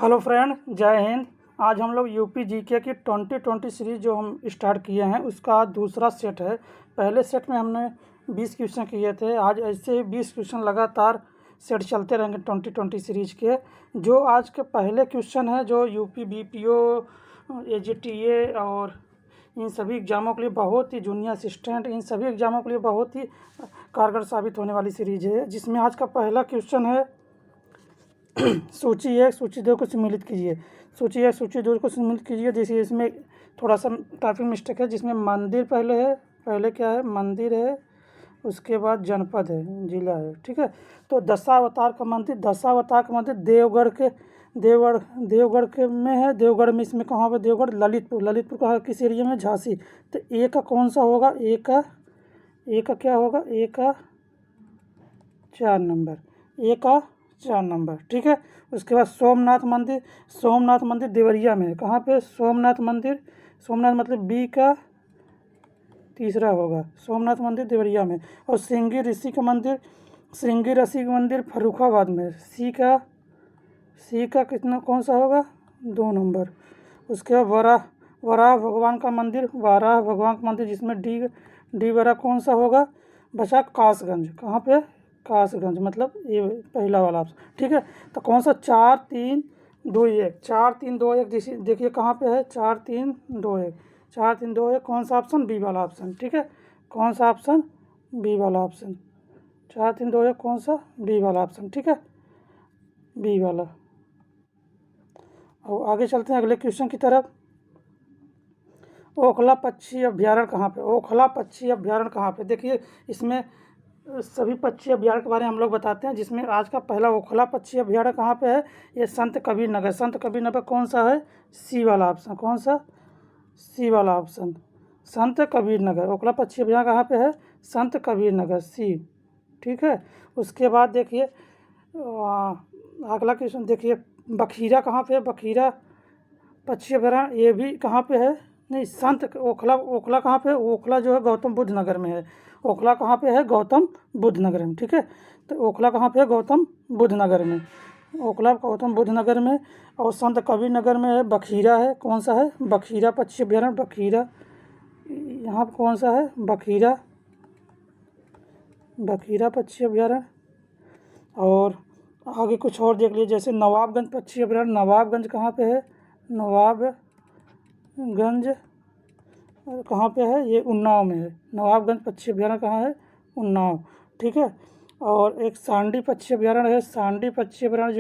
Hello friend, जय हिंद। आज हम लोग यूपी जीके की 2020 सीरीज़ जो हम स्टार्ट किए हैं उसका आज दूसरा सेट है। पहले सेट में हमने 20 क्वेश्चन किए थे। आज ऐसे ही 20 क्वेश्चन लगातार सेट चलते रहेंगे 2020 सीरीज़ के। जो आज के पहले क्वेश्चन है जो यूपी बीपीओ, एजीटीए और इन सभी एग्ज़ामों के लिए बहुत ही जूनियर असिस्टेंट, इन सभी एग्ज़ामों के लिए बहुत ही कारगर साबित होने वाली सीरीज़ है। जिसमें आज का पहला क्वेश्चन है सूची 1 सूची 2 को सम्मिलित कीजिए। सूची 1 सूची 2 को सम्मिलित कीजिए। जैसे इसमें थोड़ा सा टाइपिंग मिस्टेक है, जिसमें मंदिर पहले है। पहले क्या है? मंदिर है, उसके बाद जनपद है, जिला है। ठीक है, तो दशावतार का मंदिर देवगढ़ के में है। देवगढ़ में इसमें कहाँ पर? देवगढ़ ललितपुर कहाँ, किस एरिया में? झांसी। तो ए का कौन सा होगा? ए का क्या होगा? ए का 4 नंबर, ए का 4 नंबर। ठीक है, उसके बाद सोमनाथ मंदिर देवरिया में है। कहाँ पे? सोमनाथ मतलब बी का तीसरा होगा। सोमनाथ मंदिर देवरिया में। और श्रृंगी ऋषि का मंदिर फर्रुखाबाद में है। सी का कितना, कौन सा होगा? 2 नंबर। उसके बाद वराह भगवान का मंदिर जिसमें डी बड़ा कौन सा होगा? बचा कासगंज। कहाँ पे? कासगंज, मतलब ये पहला वाला ऑप्शन। ठीक है, तो कौन सा? 4 3 2 1 देखिए कहाँ पे है? 4 3 2 1 कौन सा ऑप्शन? बी वाला ऑप्शन। ठीक है, कौन सा ऑप्शन? बी वाला ऑप्शन। 4 3 2 1 कौन सा? बी वाला ऑप्शन। ठीक है, बी वाला। और आगे चलते हैं अगले क्वेश्चन की तरफ। ओखला पक्षी अभ्यारण्य कहाँ पे? देखिए इसमें सभी पक्षी अभ्यारण्य के बारे में हम लोग बताते हैं। जिसमें आज का पहला ओखला पक्षी अभ्यारण्य कहाँ पे है? ये संत कबीर नगर कौन सा है? सी वाला ऑप्शन। कौन सा? सी वाला ऑप्शन, संत कबीर नगर। ओखला पक्षी अभ्यारण्य कहाँ पे है? संत कबीर नगर, सी। ठीक है, उसके बाद देखिए अगला क्वेश्चन देखिए, बखीरा कहाँ पे है? बखीरा पक्षी अभ्यारण्य ये भी कहाँ पे है? नहीं, संत ओखला कहाँ पे है? ओखला जो है गौतम बुद्ध नगर में है। ओखला कहाँ पे है? गौतम बुद्ध नगर में। ठीक है, तो ओखला कहाँ पे है? गौतम बुद्ध नगर में। ओखला गौतम बुद्ध नगर में। और संत कबीर नगर में है बखीरा है। कौन सा है? बखीरा पक्षी अभ्यारण्य, बखीरा। यहाँ पर कौन सा है? बखीरा पक्षी अभ्यारण्य। और आगे कुछ और देख लीजिए, जैसे नवाबगंज पक्षी अभ्यारण्य। नवाबगंज कहाँ पे है? नवाबगंज कहाँ पे है? ये उन्नाव में है। नवाबगंज पक्षी अभ्यारण्य कहाँ है? उन्नाव। ठीक है, और एक सांडी पक्षी अभ्यारण्य है। सांडी पक्षी अभ्यारण्य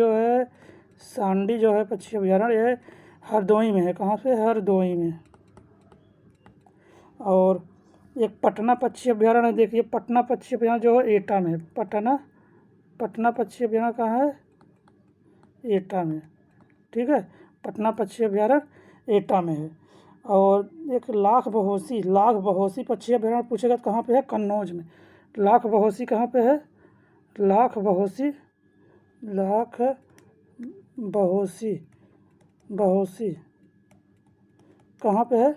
जो है पक्षी अभ्यारण्य, ये हरदोई में है। कहाँ पे? हरदोई में। और एक पटना पक्षी अभ्यारण्य है। देखिए पटना पक्षी अभ्यारण्य जो है एटा में है। पटना पक्षी अभ्यारण्य कहाँ है? एटा में। ठीक है, पटना पक्षी अभ्यारण्य एटा में है। और एक लाख बहोसी पक्षी अभ्यारण्य पूछेगा तो कहाँ पे है? कन्नौज में। लाख बहोसी कहाँ पे है? लाख बहोसी कहाँ पे है?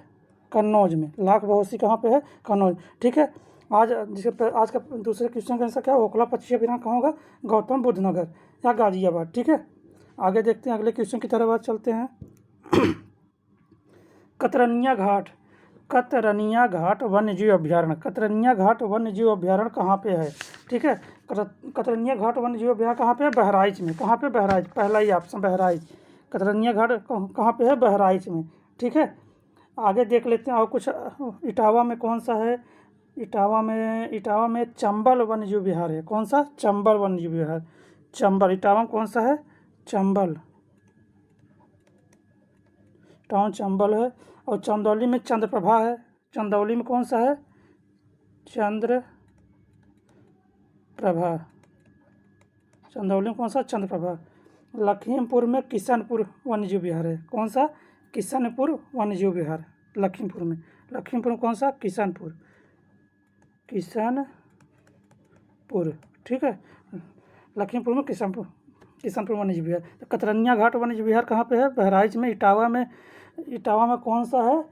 कन्नौज में। लाख बहोसी कहाँ पे है? कन्नौज। ठीक है, आज का दूसरे क्वेश्चन का आंसर क्या है? ओखला पक्षी अभ्यारण्य कहाँ होगा? गौतम बुद्ध नगर या गाजियाबाद। ठीक है, आगे देखते हैं अगले क्वेश्चन की तरफ। आज चलते हैं कतरनिया घाट वन्यजीव अभ्यारण्य कहाँ पे है? ठीक है, कतरनिया घाट वन्यजीव अभ्यारण्य कहाँ पे है? बहराइच में। कहाँ पे? बहराइच, पहला ही ऑप्शन बहराइच। कतरनिया घाट कहाँ पे है? बहराइच में। ठीक है, आगे देख लेते हैं और कुछ। इटावा में कौन सा है? इटावा में चंबल वन्यजीव विहार है। कौन सा? चंबल वन्यजीव विहार। इटावा में कौन सा है? चंबल चंबल है। और चंदौली में चंद्रप्रभा है। चंदौली में कौन सा है? चंद्रप्रभा। लखीमपुर में किशनपुर वन्यजीव विहार है। कौन सा? किशनपुर वन्यजीव विहार, लखीमपुर में। कौन सा? किशनपुर। ठीक है, लखीमपुर में किशनपुर वन्यजीव विहार। तो कतरनिया घाट वन्यजीव विहार कहाँ पे है? बहराइच में। इटावा में कौन सा है?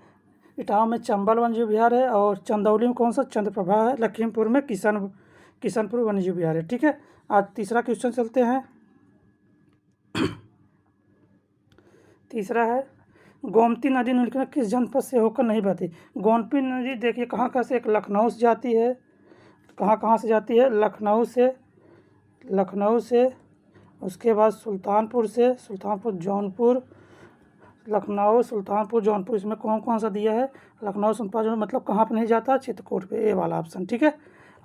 इटावा में चंबल वन्यजीव विहार है। और चंदौली में कौन सा? चंद्रप्रभा है। लखीमपुर में किशनपुर वन्यजीव विहार है। ठीक है, आज तीसरा क्वेश्चन चलते हैं। तीसरा है गोमती नदी निम्नलिखित में किस जनपद से होकर नहीं बहती। गोमती नदी देखिए कहाँ कहाँ से, एक लखनऊ से जाती है, कहाँ कहाँ से जाती है, लखनऊ से, उसके बाद सुल्तानपुर से, सुल्तानपुर जौनपुर, लखनऊ सुल्तानपुर जौनपुर, इसमें कौन कौन सा दिया है, लखनऊ सुल्तानपुर जौनपुर, मतलब कहाँ पर नहीं जाता, चित्रकूट पे, ए वाला ऑप्शन, ठीक है।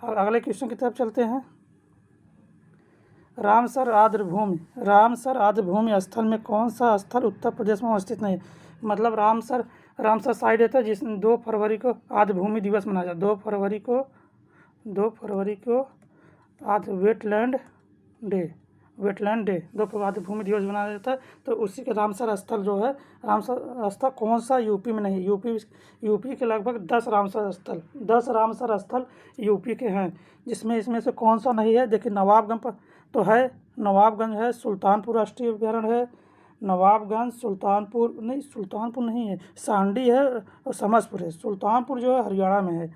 और अगले क्वेश्चन की तरफ चलते हैं। रामसर आर्द्र भूमि स्थल में कौन सा स्थल उत्तर प्रदेश में अवस्थित नहीं है। मतलब रामसर साइड है, तो जिस 2 फरवरी को आर्द्र भूमि दिवस मनाया जाता है। 2 फरवरी को आर्द्र वेटलैंड डे 2 फरवरी आर्द्र भूमि दिवस मनाया जाता है। तो उसी के रामसर स्थल जो है, रामसर स्थल कौन सा यूपी में नहीं, यूपी के लगभग 10 रामसर स्थल यूपी के हैं, जिसमें इसमें से कौन सा नहीं है। देखिए नवाबगंज तो है, नवाबगंज है, सुल्तानपुर राष्ट्रीय अभ्यारण्य है, नवाबगंज, सुल्तानपुर नहीं है, सांडी है और समसपुर है। सुल्तानपुर जो है हरियाणा में है।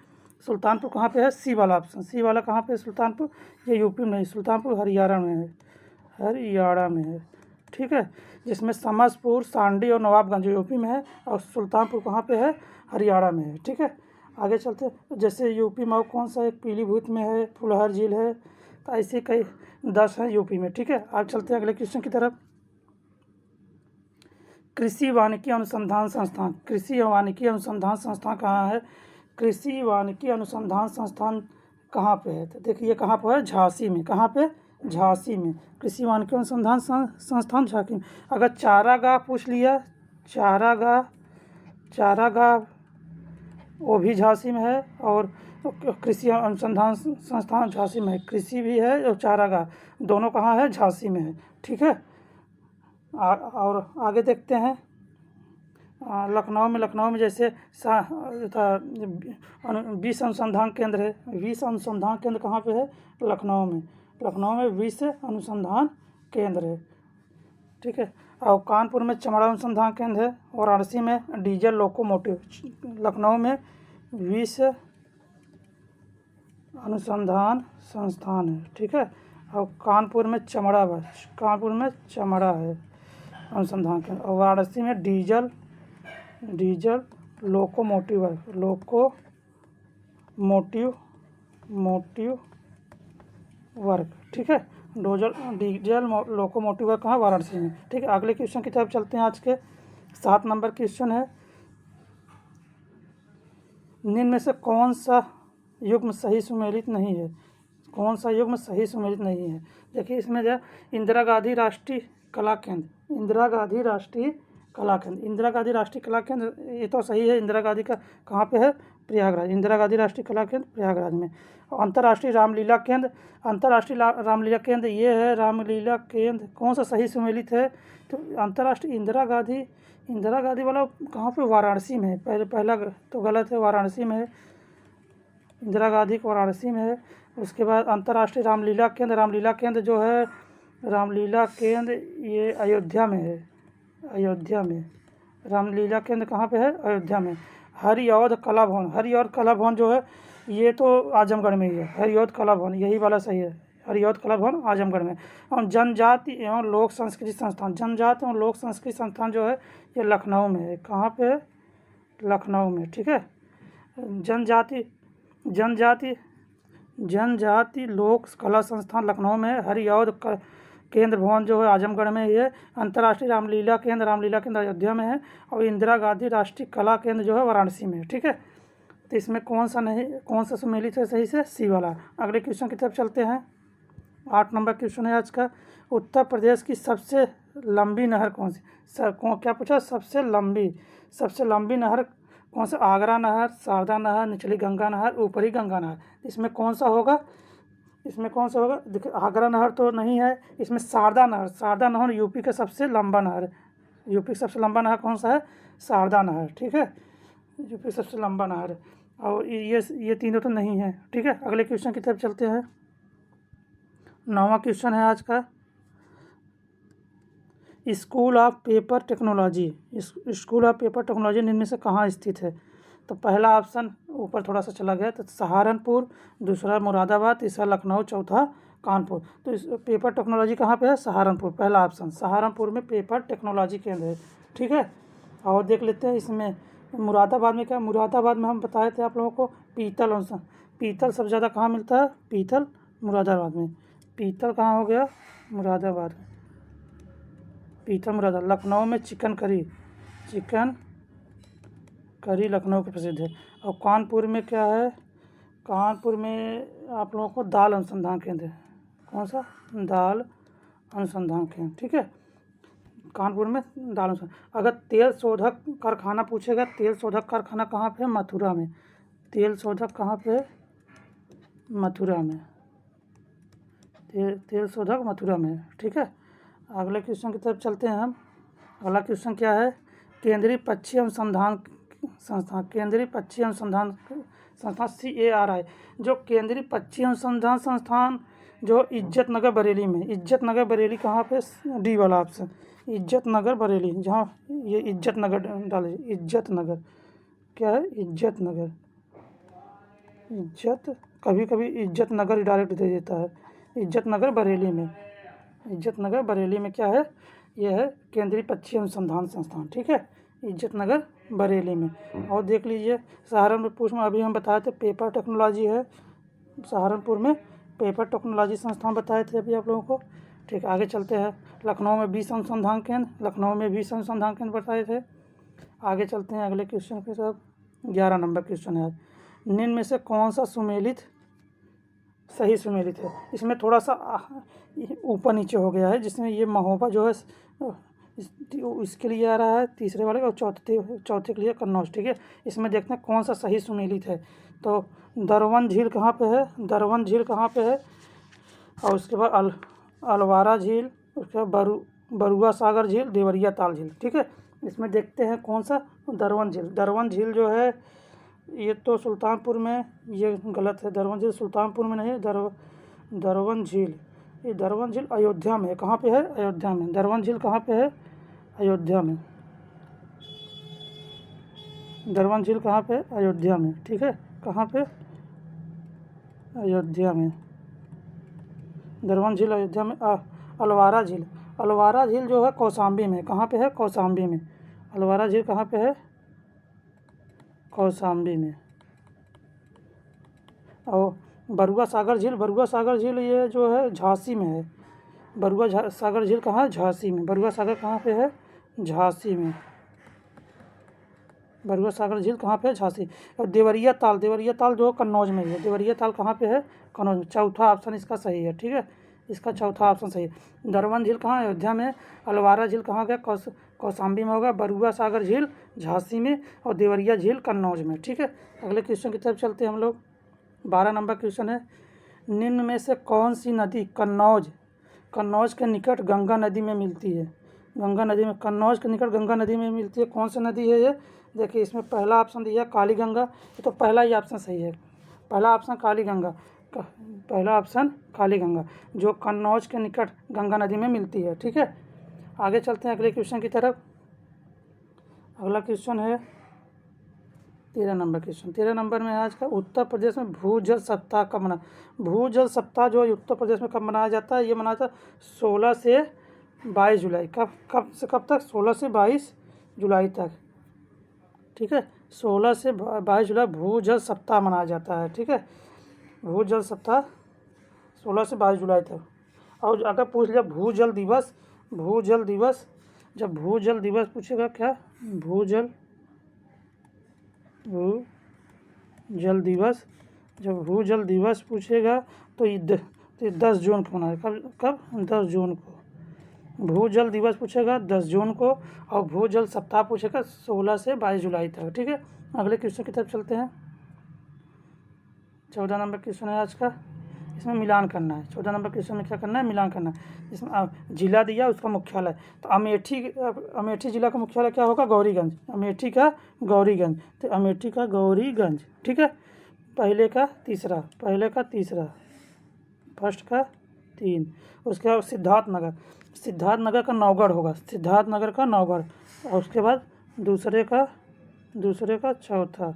सुल्तानपुर कहाँ पे है, सी वाला ऑप्शन, सी वाला कहाँ पे है सुल्तानपुर, ये यूपी में नहीं, सुल्तानपुर हरियाणा में है, ठीक है। जिसमें समसपुर, सांडी और नवाबगंज यूपी में है और सुल्तानपुर कहाँ पे है, हरियाणा में है, ठीक है। आगे चलते हैं। जैसे यूपी में कौन सा, एक पीलीभीत में है, फुलहर झील है, तो ऐसे कई 10 हैं यूपी में, ठीक है। आगे चलते हैं अगले क्वेश्चन की तरफ। कृषि वानिकी अनुसंधान संस्थान कहाँ है, कृषि वानिकी अनुसंधान संस्थान कहाँ पे है, तो देखिए कहाँ पर है, झांसी में, कहाँ पे, झांसी में, कृषि वानिकी अनुसंधान संस्थान झांसी में। अगर चारागाह पूछ लिया, चारागाह वो भी झांसी में है और कृषि अनुसंधान संस्थान झांसी में है, कृषि भी है और चारागाह दोनों कहाँ है, झांसी में है, ठीक है। और आगे देखते हैं। लखनऊ में जैसे विष अनुसंधान केंद्र है, विष अनुसंधान केंद्र कहाँ पे है, लखनऊ में विष अनुसंधान केंद्र है, ठीक है। और कानपुर में चमड़ा अनुसंधान केंद्र है, वाराणसी में डीजल लोकोमोटिव, लखनऊ में विष अनुसंधान संस्थान है, ठीक है। और कानपुर में चमड़ा है अनुसंधान केंद्र, और वाराणसी में डीजल लोकोमोटिव वर्क, ठीक है। डीजल लोकोमोटिव वर्क कहाँ, वाराणसी में, ठीक है। अगले क्वेश्चन की तरफ चलते हैं। आज के 7 नंबर क्वेश्चन है, निम्न में से कौन सा युग्म सही सुमेलित नहीं है, देखिए इसमें जो इंदिरा गांधी राष्ट्रीय कला केंद्र, ये तो सही है। इंदिरा गांधी का कहाँ पे है, प्रयागराज, इंदिरा गांधी राष्ट्रीय कला केंद्र प्रयागराज में। अंतर्राष्ट्रीय रामलीला केंद्र ये है, रामलीला केंद्र कौन सा सही सुमेलित है, तो अंतर्राष्ट्रीय इंदिरा गांधी वाला कहाँ पे, वाराणसी में है, पहला तो गलत है, वाराणसी में है, इंदिरा गांधी को वाराणसी में है। उसके बाद अंतर्राष्ट्रीय रामलीला केंद्र जो है, रामलीला केंद्र ये अयोध्या में है, रामलीला केंद्र कहाँ पे है, अयोध्या में। हरिऔध कला भवन जो है, ये तो आजमगढ़ में ही है, हरिऔध कला भवन यही वाला सही है, हरिऔध कला भवन आजमगढ़ में। और जनजाति एवं लोक संस्कृति संस्थान जो है, ये लखनऊ में है, कहाँ पे है, लखनऊ में, ठीक है। जनजाति लोक कला संस्थान लखनऊ में है, हरिऔध केंद्र भवन जो है आजमगढ़ में ही है। अंतर्राष्ट्रीय रामलीला केंद्र अयोध्या में है, और इंदिरा गांधी राष्ट्रीय कला केंद्र जो है वाराणसी में है, ठीक है। तो इसमें कौन सा सुमेलित है सही से, सी वाला। अगले क्वेश्चन की तरफ चलते हैं। 8 नंबर क्वेश्चन है आज का, उत्तर प्रदेश की सबसे लंबी नहर कौन सी, क्या पूछा, सबसे लंबी नहर कौन सा, आगरा नहर, शारदा नहर, निचली गंगा नहर, ऊपरी गंगा नहर। इसमें कौन सा होगा, देखिए आगरा नहर तो नहीं है, इसमें शारदा नहर यूपी का सबसे लंबा नहर है, कौन सा है, शारदा नहर, ठीक है, यूपी सबसे लंबा नहर है। और ये तीनों तो नहीं है, ठीक है। अगले क्वेश्चन की तरफ चलते हैं। 9वां क्वेश्चन है आज का, स्कूल ऑफ पेपर टेक्नोलॉजी निम्न में से कहाँ स्थित है, तो पहला ऑप्शन ऊपर थोड़ा सा चला गया, तो सहारनपुर, दूसरा मुरादाबाद, तीसरा लखनऊ, चौथा कानपुर। तो इस पेपर टेक्नोलॉजी कहाँ पे है, सहारनपुर, पहला ऑप्शन, सहारनपुर में पेपर टेक्नोलॉजी केंद्र है, ठीक है। और देख लेते हैं इसमें मुरादाबाद में क्या, मुरादाबाद में हम बताए थे आप लोगों को पीतल और पीतल सबसे ज़्यादा कहाँ मिलता है, पीतल मुरादाबाद में। पीतल कहाँ हो गया, मुरादाबाद, पीतल मुरादाबाद। लखनऊ में chicken curry, chicken curry Lucknow की प्रसिद्ध है। और कानपुर में क्या है, कानपुर में आप लोगों को दाल अनुसंधान केंद्र है। कौन सा, दाल अनुसंधान केंद्र, ठीक है। कानपुर में दाल अनुसंधान। अगर तेल शोधक कारखाना पूछेगा, तेल शोधक कारखाना कहाँ पे है, मथुरा में। तेल शोधक कहाँ पे है, मथुरा में। तेल शोधक मथुरा में है, ठीक है। अगले क्वेश्चन की तरफ चलते हैं हम। अगला क्वेश्चन क्या है, केंद्रीय पक्षी अनुसंधान संस्थान, केंद्रीय पक्षी अनुसंधान संस्थान CARI, जो केंद्रीय पक्षी अनुसंधान संस्थान जो इज्जत नगर बरेली में, इज्जत नगर बरेली कहाँ पे, डी वाला ऑप्शन, इज्जत नगर बरेली, जहाँ ये इज्जत नगर डाले, इज्जत नगर क्या है, इज्जत नगर, इज्जत कभी कभी इज्जत नगर ही डायरेक्ट दे देता है, इज्जत नगर बरेली में, इज्जत नगर बरेली में क्या है, यह है केंद्रीय पक्षी अनुसंधान संस्थान, ठीक है, इज्जत नगर बरेली में। और देख लीजिए सहारनपुर में अभी हम बताए थे पेपर टेक्नोलॉजी है, सहारनपुर में पेपर टेक्नोलॉजी संस्थान बताए थे अभी आप लोगों को, ठीक। आगे चलते हैं, लखनऊ में 20 अनुसंधान केंद्र, लखनऊ में 20 अनुसंधान केंद्र बताए थे। आगे चलते हैं अगले क्वेश्चन के साथ। 11 नंबर क्वेश्चन है, निम्न में से कौन सा सुमेलित सही सुमेलित है। इसमें थोड़ा सा ऊपर नीचे हो गया है, जिसमें ये महोबा जो है इसके लिए आ रहा है तीसरे वाले, और चौथे के लिए कन्नौज, ठीक है। इसमें देखते हैं कौन सा सही सुमेलित है। तो दरवन झील कहाँ पे है, दरवन झील कहाँ पे है, और उसके बाद अलवारा झील, उसके बाद बरुआ सागर झील, देवरिया ताल झील, ठीक है। इसमें देखते हैं कौन सा, दरवन झील। दरवन झील जो है ये तो सुल्तानपुर में, ये गलत है, दरवन झील सुल्तानपुर में नहीं है, दरवन झील, ये दरवन झील अयोध्या में, कहाँ पे है, अयोध्या में। दरवन झील कहाँ पे है, अयोध्या में। दरवन झील कहाँ पे, अयोध्या में, ठीक है। कहाँ पे, अयोध्या में, दरवन झील अयोध्या में। अलवारा झील, अलवारा झील जो है कौशाम्बी में, कहाँ पे है, कौशाम्बी में। अलवारा झील कहाँ पे है, कौशाम्बी में। और बरुआ सागर झील, बरुआ सागर झील ये जो है झांसी में है। बरुआ सागर झील कहाँ है, झांसी में। बरुआ सागर कहाँ पे है, झांसी में। बरुआ सागर झील कहाँ पे है, झांसी। और देवरिया ताल, देवरिया ताल जो कन्नौज में ही है। देवरिया ताल कहाँ पे है, कन्नौज में। चौथा ऑप्शन इसका सही है, ठीक है, इसका चौथा ऑप्शन सही है। दरवन झील कहाँ, अयोध्या में। अलवारा झील कहाँ गया, कौशाम्बी में होगा। बरुआ सागर झील झांसी में, और देवरिया झील कन्नौज में, ठीक है। अगले क्वेश्चन की तरफ चलते हैं हम लोग। 12 नंबर क्वेश्चन है, निम्न में से कौन सी नदी कन्नौज के निकट गंगा नदी में मिलती है। गंगा नदी में, कन्नौज के निकट गंगा नदी में मिलती है, कौन सी नदी है ये। देखिए इसमें पहला ऑप्शन दिया काली गंगा, ये तो पहला ही ऑप्शन सही है, पहला ऑप्शन काली गंगा, पहला ऑप्शन काली गंगा जो कन्नौज के निकट गंगा नदी में मिलती है, ठीक है। आगे चलते हैं अगले क्वेश्चन की तरफ। अगला क्वेश्चन है 13 नंबर क्वेश्चन। 13 नंबर में आज का, उत्तर प्रदेश में भूजल सप्ताह कब मना, भूजल सप्ताह जो उत्तर प्रदेश में कब मनाया जाता है, ये मनाया जाता है 16 से 22 जुलाई। कब से कब तक, 16 से 22 जुलाई तक, ठीक है। 16 से 22 जुलाई भूजल सप्ताह मनाया जाता है, ठीक है। भूजल सप्ताह 16 से 22 जुलाई तक। और अगर पूछ लिया भूजल दिवस, भूजल दिवस, जब भूजल दिवस पूछेगा क्या, भूजल दिवस, जब भूजल दिवस पूछेगा तो ये 10 जून को मनाए, कब 10 जून को भूजल दिवस पूछेगा 10 जून को, और भूजल सप्ताह पूछेगा 16 से 22 जुलाई तक, ठीक है। अगले क्वेश्चन की तरफ चलते हैं। 14 नंबर क्वेश्चन है आज का, इसमें मिलान करना है। 14 नंबर क्वेश्चन में क्या करना है, मिलान करना है। इसमें जिला दिया, उसका मुख्यालय, तो अमेठी जिला का मुख्यालय क्या होगा, गौरीगंज। अमेठी का गौरीगंज, तो अमेठी का गौरीगंज, ठीक है। पहले का तीसरा, फर्स्ट का 3। उसके बाद सिद्धार्थनगर का नौगढ़ होगा, सिद्धार्थनगर का नौगढ़। और उसके बाद दूसरे का चौथा।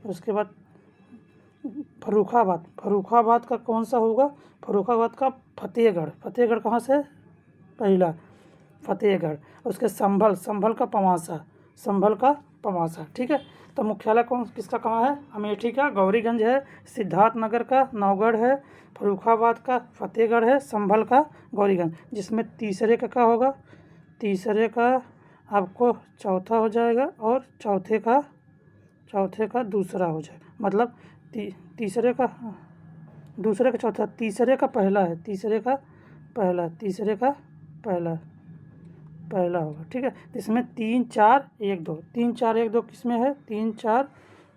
उसके बाद फर्रुखाबाद का कौन सा होगा, फर्रुखाबाद का फतेहगढ़ कहाँ से, पहला। फतेहगढ़, उसके संभल, संभल का पवासा, संभल का पवासा, ठीक है। तो मुख्यालय कौन किसका कहाँ है? अमेठी का गौरीगंज है, सिद्धार्थनगर का नौगढ़ है, फर्रुखाबाद का फतेहगढ़ है, संभल का गौरीगंज। जिसमें तीसरे का क्या होगा? तीसरे का आपको चौथा हो जाएगा और चौथे का दूसरा हो जाएगा, मतलब तीसरे का दूसरे का चौथा, तीसरे का पहला है, तीसरे का पहला, तीसरे का पहला पहला होगा, ठीक है। इसमें 3 4 1 2, 3 4 1 2 किसमें है? 3 4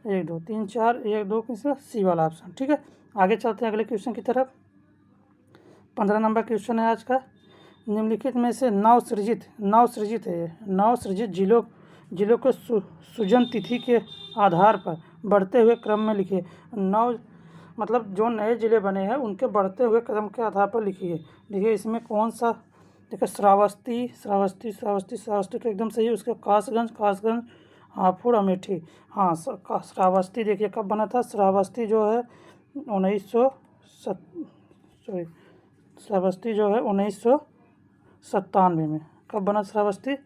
1 2, 3 4 1 2 किसमें? सी वाला ऑप्शन, ठीक है। आगे चलते हैं अगले क्वेश्चन की तरफ। 15 नंबर क्वेश्चन है आज का। निम्नलिखित में से नवसृजित है ये, नवसृजित जिलों को सृजन तिथि के आधार पर बढ़ते हुए क्रम में लिखिए। नव मतलब जो नए जिले बने हैं उनके बढ़ते हुए क्रम के आधार पर लिखिए। देखिए इसमें कौन सा, देखिए श्रावस्ती तो एकदम सही है। उसके कासगंज, हापुड़, अमेठी। हाँ, श्रावस्ती देखिए कब बना था? श्रावस्ती जो है 1997 में। कब बना श्रावस्ती?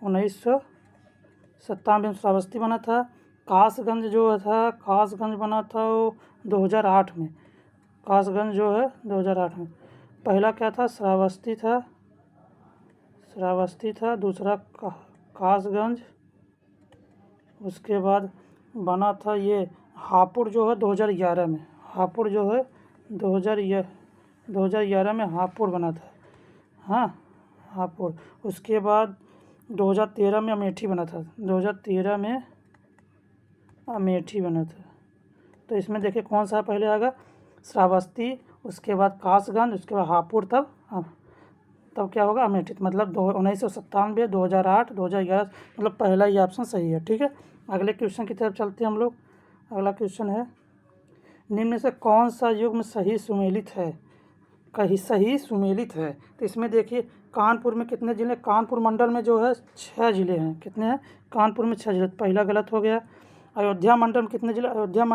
1997 में श्रावस्ती बना था। कासगंज जो था, कासगंज बना था वो 2008 में। कासगंज जो है 2008 में। पहला क्या था? श्रावस्ती था, दूसरा कासगंज, उसके बाद बना था ये हापुड़ जो है 2011 में। हापुड़ जो है 2011 में हापुड़ बना था। हाँ, हापुड़। उसके बाद 2013 में अमेठी बना था। 2013 में अमेठी बना था। तो इसमें देखिए कौन सा पहले आएगा? श्रावस्ती, उसके बाद कासगंज, उसके बाद हापुड़, तब क्या होगा? अमेठी। मतलब 1997, 2008, 2011, मतलब पहला ही ऑप्शन सही है, ठीक है। अगले क्वेश्चन की तरफ चलते हैं हम लोग। अगला क्वेश्चन है, निम्न में से कौन सा युग्म सही सुमेलित है? सही सुमेलित है। तो इसमें देखिए कानपुर में कितने जिले? कानपुर मंडल में जो है 6 जिले हैं। कितने हैं? कानपुर में 6 जिले, पहला गलत हो गया। अयोध्या मंडल में कितने जिले? अयोध्या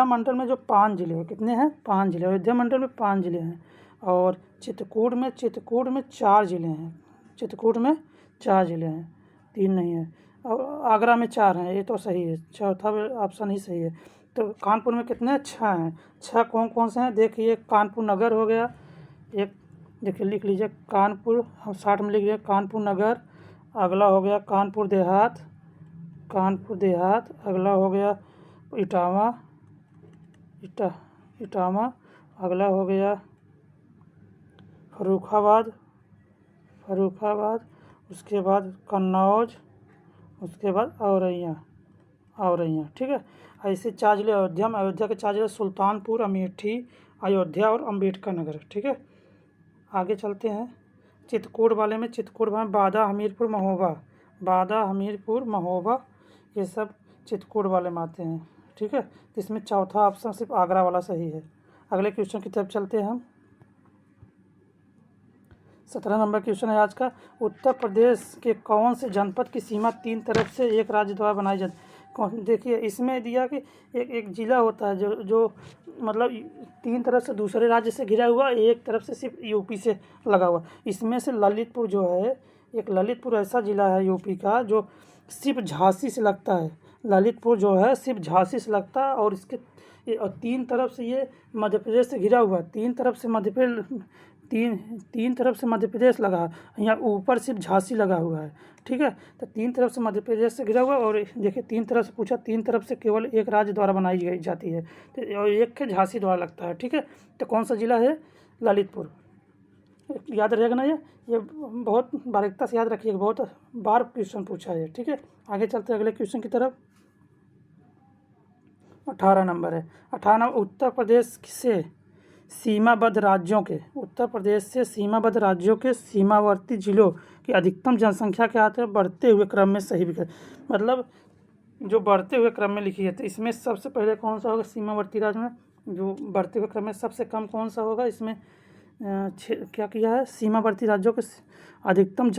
मंडल में जो 5 जिले हैं। कितने हैं? 5 जिले। अयोध्या मंडल में 5 जिले हैं। और चित्रकूट में 4 जिले हैं। चित्रकूट में 4 जिले हैं, 3 नहीं है। और आगरा में 4 हैं, ये तो सही है, चौथा ऑप्शन ही सही है। तो कानपुर में कितने? 6 हैं। 6 कौन कौन से हैं? देखिए कानपुर नगर हो गया एक, देखिए लिख लीजिए कानपुर, हम 60 में लिख लिया कानपुर नगर। अगला हो गया कानपुर देहात, अगला हो गया इटावा, अगला हो गया फर्रुखाबाद, उसके बाद कन्नौज, उसके बाद औरैया, ठीक है। ऐसे 4 जिले अयोध्या के 4 जिले सुल्तानपुर, अमेठी, अयोध्या और अम्बेडकर नगर, ठीक है। आगे चलते हैं चित्रकूट वाले में। बादा, हमीरपुर, महोबा, ये सब चित्रकूट वाले में आते हैं, ठीक है। तो इसमें चौथा ऑप्शन सिर्फ आगरा वाला सही है। अगले क्वेश्चन की तरफ चलते हैं हम। 17 नंबर क्वेश्चन है आज का। उत्तर प्रदेश के कौन से जनपद की सीमा 3 तरफ से एक राज्य द्वारा बनाई जाती? देखिए इसमें दिया कि एक जिला होता है जो मतलब 3 तरफ से दूसरे राज्य से घिरा हुआ, एक तरफ से सिर्फ यूपी से लगा हुआ। इसमें से ललितपुर जो है, एक ललितपुर ऐसा ज़िला है यूपी का जो सिर्फ झांसी से लगता है। ललितपुर जो है सिर्फ झांसी से लगता है और इसके 3 तरफ से ये मध्य प्रदेश से घिरा हुआ है। 3 तरफ से मध्य प्रदेश लगा है, यहाँ ऊपर सिर्फ झांसी लगा हुआ है, ठीक है। तो 3 तरफ से मध्य प्रदेश से घिरा हुआ है। और देखिए 3 तरफ से पूछा, 3 तरफ से केवल एक राज्य द्वारा बनाई जाती है, तो एक के झांसी द्वारा लगता है, ठीक है। तो कौन सा जिला है? ललितपुर। याद रहेगा ना, ये बहुत बारीकता से याद रखिएगा, बहुत बार क्वेश्चन पूछा है, ठीक है। आगे चलते हैं अगले क्वेश्चन की तरफ। 18 नंबर है। 18 उत्तर प्रदेश से सीमाबद्ध राज्यों के सीमावर्ती जिलों की अधिकतम जनसंख्या के आते हैं बढ़ते हुए क्रम में सही विकल्प, मतलब जो बढ़ते हुए क्रम में लिखी है। तो इसमें सबसे पहले कौन सा होगा? सीमावर्ती राज्य में जो बढ़ते हुए क्रम में सबसे कम कौन सा होगा? इसमें क्या किया है? सीमावर्ती राज्यों के अधिकतम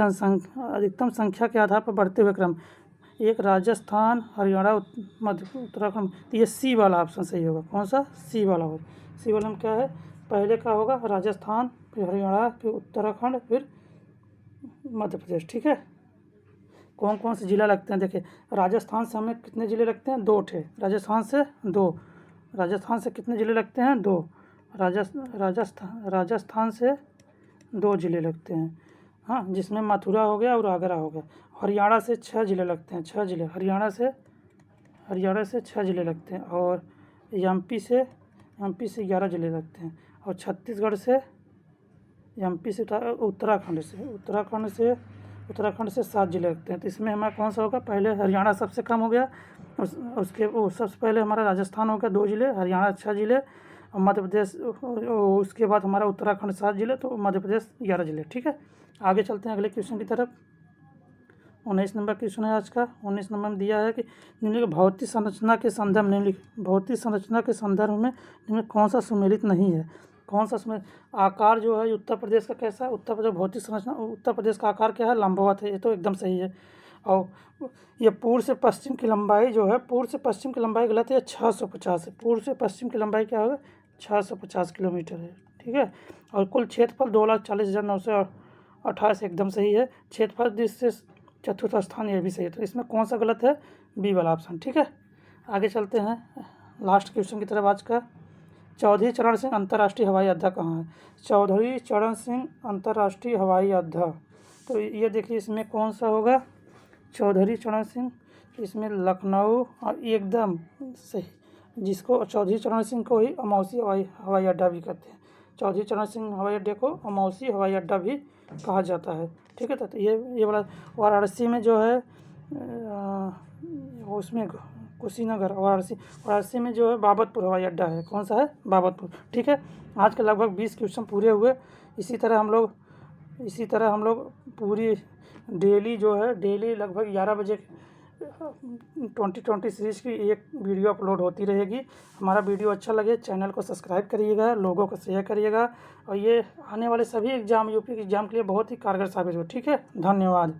संख्या के आधार पर बढ़ते हुए क्रम, एक राजस्थान, हरियाणा, उत्तराखंड। तो ये सी वाला ऑप्शन सही होगा। कौन सा? सी वाला होगा। सी वाला में क्या है? पहले का होगा राजस्थान, फिर हरियाणा, फिर उत्तराखंड, फिर मध्य प्रदेश। ठीक है, कौन कौन से जिला लगते हैं देखिए, राजस्थान से हमें कितने ज़िले लगते हैं, 2 ठे, राजस्थान से 2, राजस्थान से कितने ज़िले लगते हैं, 2, राजस्थान से 2 ज़िले लगते हैं, हाँ, जिसमें मथुरा हो गया और आगरा हो गया। हरियाणा से 6 ज़िले लगते हैं, 6 ज़िले हरियाणा से 6 ज़िले लगते हैं, और एमपी से 11 ज़िले लगते हैं, और छत्तीसगढ़ से एमपी से उत्तराखंड से 7 ज़िले लगते हैं। तो इसमें हमारा कौन सा होगा, पहले हरियाणा सबसे कम हो गया, सबसे पहले हमारा राजस्थान हो गया 2 ज़िले, हरियाणा 6 ज़िले, और मध्य प्रदेश उसके बाद हमारा उत्तराखंड 7 ज़िले, तो मध्य प्रदेश 11 ज़िले। ठीक है, आगे चलते हैं अगले क्वेश्चन की तरफ। 19 नंबर क्वेश्चन है आज का। 19 नंबर में दिया है कि निम्नलिखित भौतिक संरचना के संदर्भ में निम्न कौन सा सुमेलित नहीं है, कौन सा सुमेलित, आकार जो है उत्तर प्रदेश का कैसा है, उत्तर प्रदेश भौतिक संरचना, उत्तर प्रदेश का आकार क्या है, लंबवत है, ये तो एकदम सही है। और ये पूर्व से पश्चिम की लंबाई जो है, पूर्व से पश्चिम की लंबाई गलत है, 650 है, पूर्व से पश्चिम की लंबाई क्या होगा, 650 किलोमीटर है। ठीक है, और कुल क्षेत्रफल 2,40,928 एकदम सही है। क्षेत्रफल जिससे चतुर्थ स्थान, ये भी सही है। तो इसमें कौन सा गलत है, बी वाला ऑप्शन। ठीक है, आगे चलते हैं लास्ट क्वेश्चन की तरफ आज का। चौधरी चरण सिंह अंतर्राष्ट्रीय हवाई अड्डा कहाँ है, चौधरी चरण सिंह अंतर्राष्ट्रीय हवाई अड्डा, तो ये देखिए इसमें कौन सा होगा, चौधरी चरण सिंह, इसमें लखनऊ, और एकदम सही, जिसको चौधरी चरण सिंह को ही अमौसी हवाई अड्डा भी कहते हैं। चौधरी चरण सिंह हवाई अड्डे को अमौसी हवाई अड्डा भी कहा जाता है। ठीक है, तो ये वाला वाराणसी में जो है, उसमें कुशीनगर, वाराणसी में जो है बाबतपुर हवाई अड्डा है। कौन सा है, बाबतपुर। ठीक है, आज के लगभग 20 क्वेश्चन पूरे हुए। इसी तरह हम लोग पूरी डेली जो है, डेली लगभग 11 बजे 2020 सीरीज़ की एक वीडियो अपलोड होती रहेगी। हमारा वीडियो अच्छा लगे चैनल को सब्सक्राइब करिएगा, लोगों को शेयर करिएगा, और ये आने वाले सभी एग्ज़ाम, यूपी के एग्ज़ाम के लिए बहुत ही कारगर साबित हो। ठीक है, धन्यवाद।